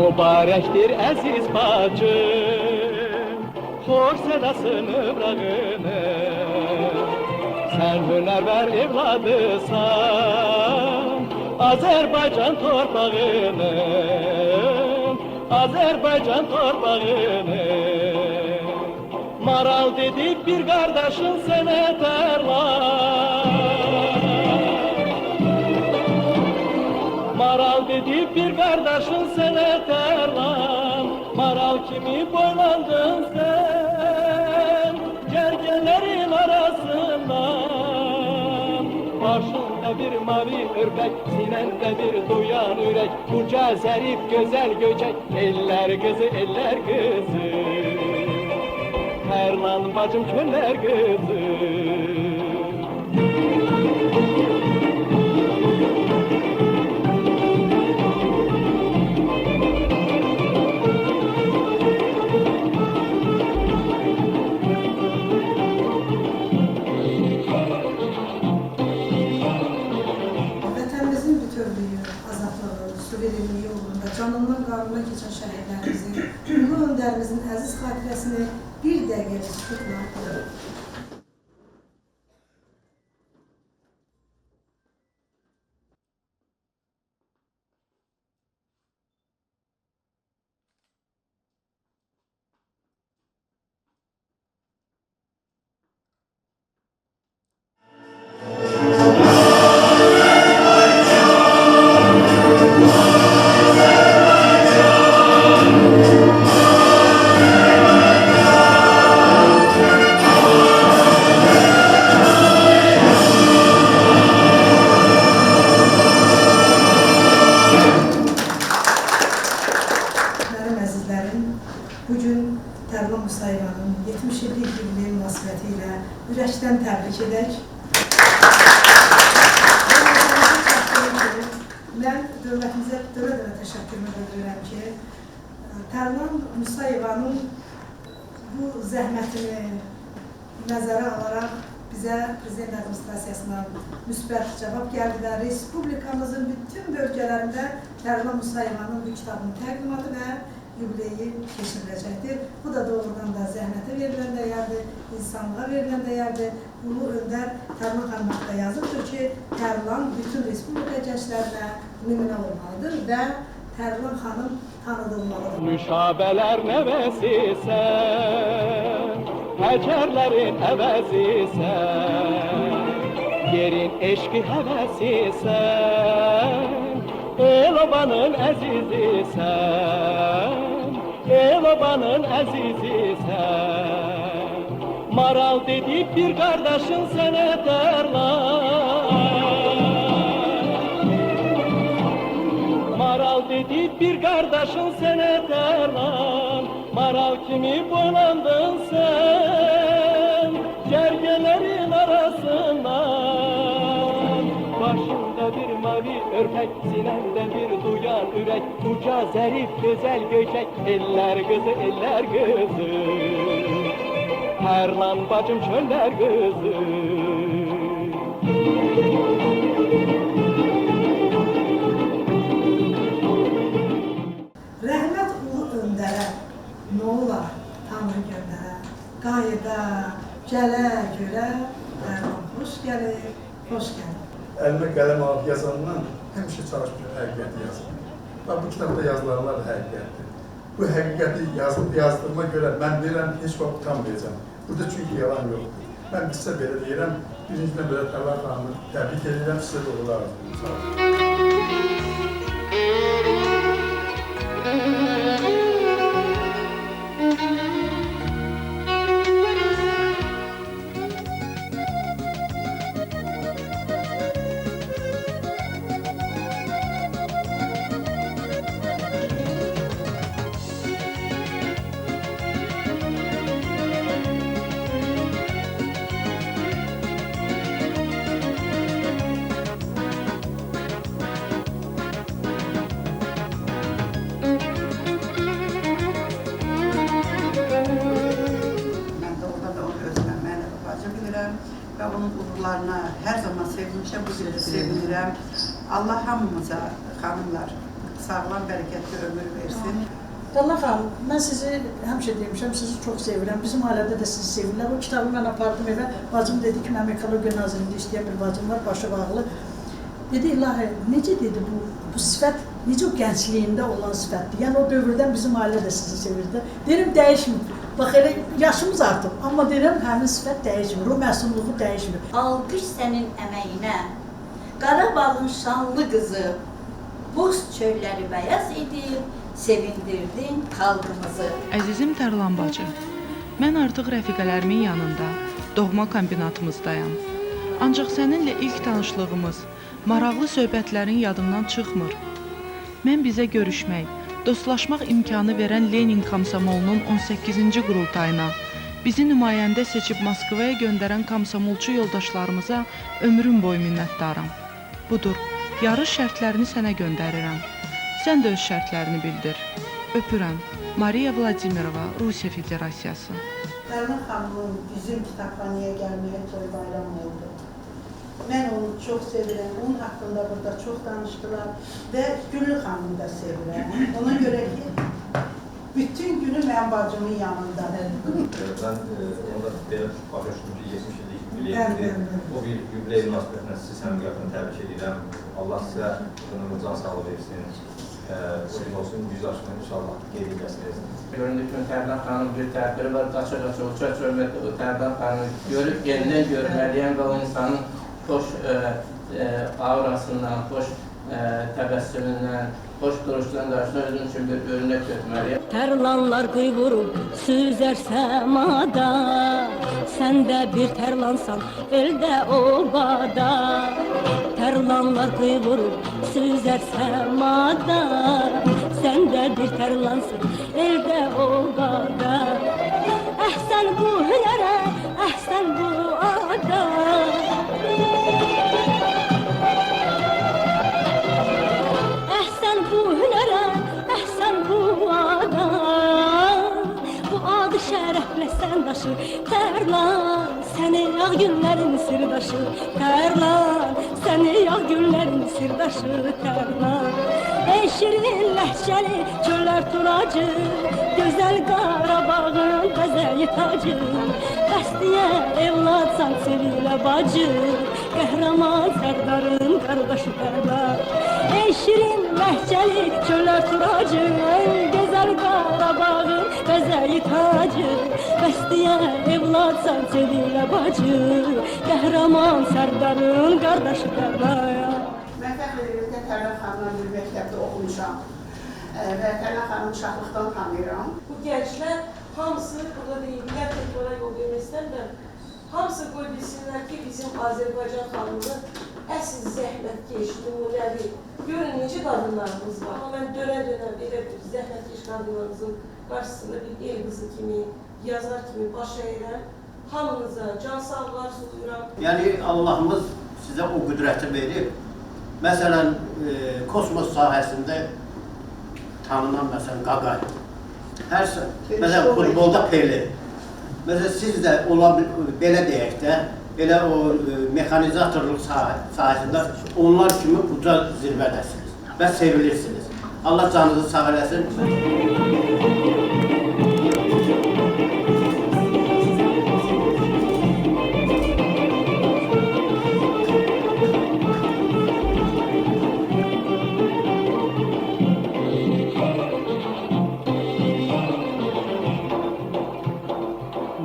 Mübarektir aziz bacım, hoş sedasını bırakını. Sen hünerver evladısan, Azerbaycan torpağının, Azerbaycan torpağının. Maral dedik bir kardeşin sene terlar. Maral dedik bir kardeşin sene terlar. Maral kimi boylandın sen, gergenlerin arasından. Başında bir mavi ürpek, sinende bir duyan yürek, uca zerif güzel göcek, eller kızı eller kızı. Terlan bacım köller kızı. Vətənimizin bütövlüyü, azadlığı, suverenliyi uğrunda canından qanuna keçən şəhidlərimizin, ulu öndərimizin əziz xatirəsini bir dəqiqə tutma. Bugün Tərlan Musayevanın 70 illik yubileyi münasibətilə ürəkdən təbrik edək. Mən dövlətimizə dövlə təşəkkürümü bildirirəm ki, Tərlan Musayevanın bu zəhmətini nəzərə alaraq bizə Prezident Administrasiyasından müsbət cavab gəldi və Respublikamızın bütün bölgələrində Tərlan Musayevanın bu kitabını təqdimatı və yubileyi keçiriləcəkdir. Bu da doğrudan da zəhmətə verilən dəyərdir, insanlığa verilən dəyərdir. Ulu öndər Tərlan xanım haqqında yazıbdır ki, Tərlan bütün Respublika gənclərinə nümunə olmalıdır və Tərlan xanım tanıdılmalıdır. Müşabələr nəvəsisən, həcərlərin əvəzisən, yerin eşqi həvəsisən, el-obanın əzizisən, el-obanın əzizisən. Maral dedik bir kardeşin sene Tərlan. Maral dedik bir kardeşin sene Tərlan. Maral kimi boylandın sen, gergelerin arasından. Başında bir mavi örpek, sinende bir duyan ürek, uca zerif güzel göçek, eller kızı eller kızı. Tərlan bacım çöller kızı. Rəhmət ulu öndərə, nə olar Tanrı göndərə, qayıda, gələ, görə, Tərlan xoş gəlir, xoş gəlir. Əlimə qələm alıb yazandan həmişə çalışmışım həqiqəti yazım. Bu kitabda yazılanlar da həqiqətdir. Bu həqiqəti yazdığıma görə mən deyirəm ki, heç vaxt utanmayacağım. Burada çünki yalan yoxdur. Mən sizə belə deyirəm, birincidən belə Tərlan xanımı təbrik edirəm, sizə doğrular arzulayım. Sağ olun. Ve onun uğurlarına her zaman sevinmişim, bu günü sevinirəm. Allah hamımıza, hanımlar, sağlam, bərəkətli ömür versin. Tərlan xanım, mən sizi həmişə demişəm, sizi çox sevirəm. Bizim ailədə də sizi sevirlər. O kitabı mən apardım evə. Bacım dedi ki, mənim Ekologiya Nazirliyində işləyən bir bacım var, başı bağlı. Dedi, ilahi, necə dedi bu sifət, necə o gəncliyində olan sifətdir? Yəni o dövrdən bizim ailə də sizi sevirdi. Deyirəm, dəyişmir. Bax, elə yaşımız artıb, amma deyirəm, həmin sifət dəyişmir, o məsumluğu dəyişmir. Alqış sənin əməyinə, Qarabağın şanlı qızı, buz çölləri bəyaz idi, sevindirdin xalqımızı. Əzizim Tərlan bacı, mən artıq rəfiqələrimin yanında, doğma kombinatımızdayam. Ancaq səninlə ilk tanışlığımız, maraqlı söhbətlərin yadımdan çıxmır. Mən bizə görüşmək, dostlaşmaq imkanı verən Lenin Komsomolunun 18-ci qurultayına, bizi nümayəndə seçib Moskvaya göndərən komsomolçu yoldaşlarımıza ömrüm boyu minnətdaram. Budur, yarış şərtlərini sənə göndərirəm. Sən də öz şərtlərini bildir. Öpürəm. Mariya Vladimirova, Rusiya Federasiyası. Tərlan xanımın bizim kitabxanaya gəlməyə toy bayram oldu. Mən onu çox sevirəm, onun haqqında burada çox danışdılar və Güllü xanımı da sevirəm. Ona görə ki, bütün günü mənim bacımın yanındadır. Ben onda belə başa düşdüm ki, 70 illik yubileydir. O bir yubiley münasibətinə sizi səmimiyyətlə təbrik edirəm. Allah sizə can sağlığı versin. Sizin olsun, 100 yaşını inşallah qeyd edəsiniz. Göründü ki, Tərlan xanım bir tədbiri var, qaça-qaça uça çölməkdə o Tərlan xanımı görüb yenidən görməliyəm və o insanın xoş aurasından, xoş təbəssümündən, xoş duruşdan qarşısına özüm üçün bir örnək götürməliyəm. Tərlanlar quyvurub süzər səmada, sən də bir tərlansan eldə obada. Tərlanlar quyvurub süzər səmada, sən də bir tərlansın eldə obada. Əhsən bu hünərə, əhsən bu ada. Əhsən bu hünərə, əhsən bu ada. Bu adı şərəflə sən daşı, Tərlan, səni yağ günlərin sirdaşı. Tərlan, səni yağ günlərin sirdaşı, Tərlan. Ey şirin ləhcəli çöllər turacı, gözəl Qarabağın bəzəyi tacı. Bəstiyə evladsan sevilə bacı, qəhrəman sərdarın qardaşı Tərlan. Ey şirin ləhcəli çöllər turacı, gözəl Qarabağın bəzəyi tacı. Bəstiyə evladsan sevilə bacı, qəhrəman sərdarın qardaşı Tərlan. Mən fəxr edirəm ki, Tərlan xanımla bir məktəbdə oxumuşam və Tərlan xanımı uşaqlıqdan tanıyıram. Bu gənclər hamısı burada deyirlər, tekrar yol vermək istəmirəm. Hamısı qoy bilsinlər ki, bizim Azərbaycan xalqı əsl zəhmətkeş, nümunəvi. Görün necə qadınlarımız var. Amma mən dönə-dönə elə bir zəhmətkeş qadınlarımızın qarşısında bir el qızı kimi, yazar kimi baş əyirəm. Hamınıza can sağlıqlar sunuram. Yəni Allahımız sizə o qüdrəti verib. Məsələn, kosmos sahəsində tanınan məsələn Qaqay. Məsələn, futbolda Pele. Məsələn, siz də belə deyək də, belə o mexanizatorluq sahəsində onlar kimi uca zirvədəsiniz və sevilirsiniz. Allah canınızı sağ eləsin.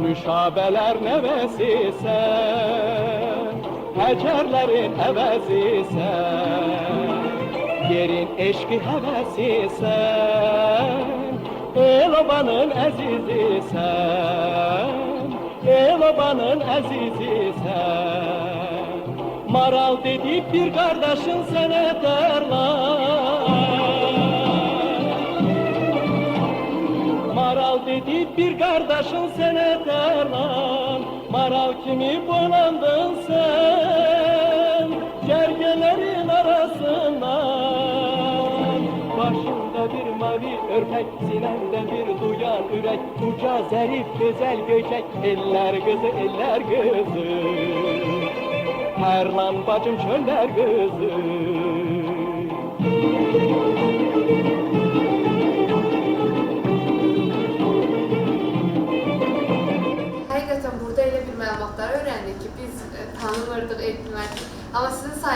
Nüşabeler nevesisən, həcərlərin əvəzisən, yerin eşqi həvəsisən, el-obanın əzizisən, el-obanın əzizisən. Maral dedib bir qardaşın sənə Tərlan, maral dedib bir qardaşın sənə Tərlan, maral kimi boylandın sən, gərgələrin arasından. Başında bir mavi örpək, sinəndə bir duyan ürək, uca zərif gözəl göçək, eller qızı, eller qızı. Tərlan bacım çöllər qızı.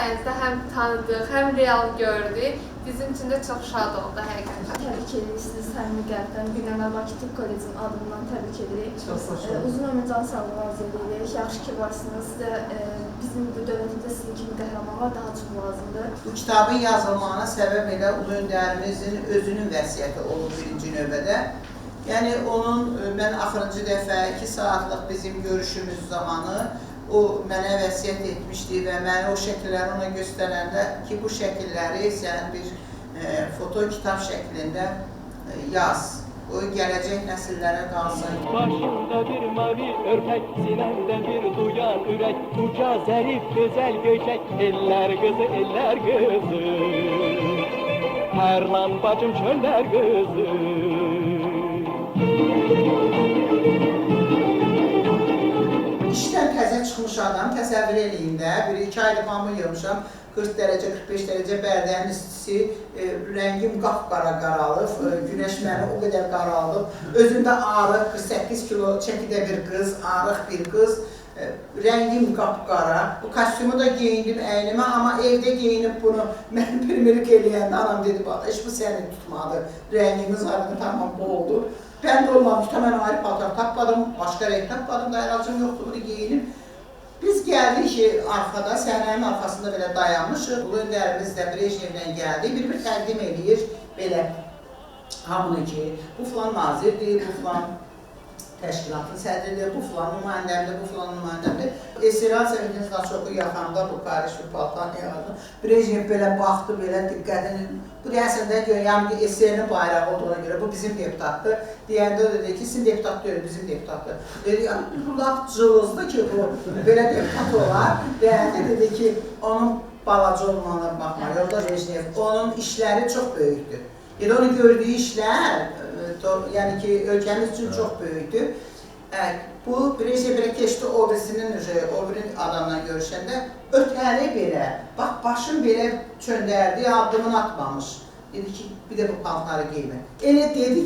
sayənizdə həm tanıdıq, həm real gördük. Bizim üçün də çox şad oldu həqiqətən. Təbrik edirik sizi səmimi qəlbdən. Günəmə Bakı Tibb Kollecinin adından təbrik edirik. Çox xoş oldu. Uzun ömür can sağlığı arzu edirik. Yaxşı ki varsınız. Sizə bizim bu dövlətimizdə sizin kimi qəhrəmanlar daha çox lazımdır. Bu kitabın yazılmağına səbəb elə Ulu Öndərimizin özünün vəsiyyəti olub birinci növbədə. Yəni onun, mən axırıncı dəfə 2 saatlıq bizim görüşümüz zamanı o mənə vəsiyyət etmişdi və məni o şəkilləri ona göstərəndə ki, bu şəkilləri sən bir foto kitab şəklində yaz. O gələcək nəsillərə qalsın. Başımda bir mavi örpək, sinəmdə bir duyan ürək, uca zərif, gözəl göçək, eller qızı, eller qızı. Tərlan bacım çöllər qızı. İşdən təzə çıxmış adam, təsəvvür eləyin də, bir 2 ayda pamı yığmışam, 40 dərəcə, 45 dərəcə bərdənin istisi, rəngim qapqara qaralıb, günəş məni o qədər qaralıb, özümdə arıq, 48 kilo çəkidə bir qız, arıq bir qız, rəngim qapqara, bu kostyumu da geyindim əynimə, amma evdə geyinib bunu mən primerik eləyəndə anam dedi, heç bu səni tutmadı, rəngimiz arıqı tamam bu oldu. Ben de olmamışda, mən ayrı paltar tapmadım, başqa renk tapmadım, dayanacım yoxdur, bunu geyinim. Biz gəldik ki, arkada, səhnənin arxasında belə dayanmışıq. Ulu Öndərimiz də Brejnevdən gəldi, bir təqdim edir, belə hamını ki, bu filan nazirdir, bu filan təşkilatın sədridir, bu filan nümayəndəmdir, bu filan nümayəndəmdir. Esiran Səvidiniz Naçoku yaxanda bu Paris bir paltarını yağırdı. Brejnev belə baxdı, belə diqqətini, bu deyəsən də görəyəm ki, SSR-nin bayrağı olduğuna görə, bu bizim deputatdır. Deyəndə o dedi ki, sizin deputat deyil, bizim deputatdır. Dedi, bu laf cılızdı ki, bu belə deputat olar. Deyəndə dedi ki, onun balaca olmalarına baxma, yolda Brejnev, onun işləri çox böyükdür. Yəni, onun gördüyü işlər, yəni ki, ölkəmiz üçün çox böyükdür. Bu, Brejnev belə keçdi o birisinin adamla görüşəndə, ötəri belə, bax, başım belə çöndərdi, addımını atmamış. Dedi ki, bir də bu paltarı geymək. Elə dedi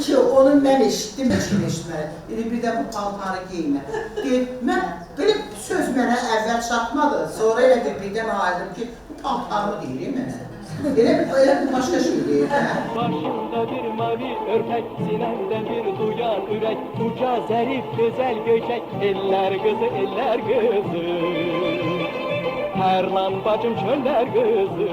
ki, onu mən eşitdim, heç kim eşitməli. Dedi, bir də bu paltarı geymək. Dedi, mən, belə söz mənə əvvəl çatmadı. Sonra elə birdən ayırdım ki, bu paltarımı deyirəm mənə. Elə bir başqa şey deyir, hə? Başımda bir mavi örpək, sinəmdə bir duyan ürək, uca zərif, gözəl göçək, eller qızı, eller qızı. Tərlan bacım çöllər qızı.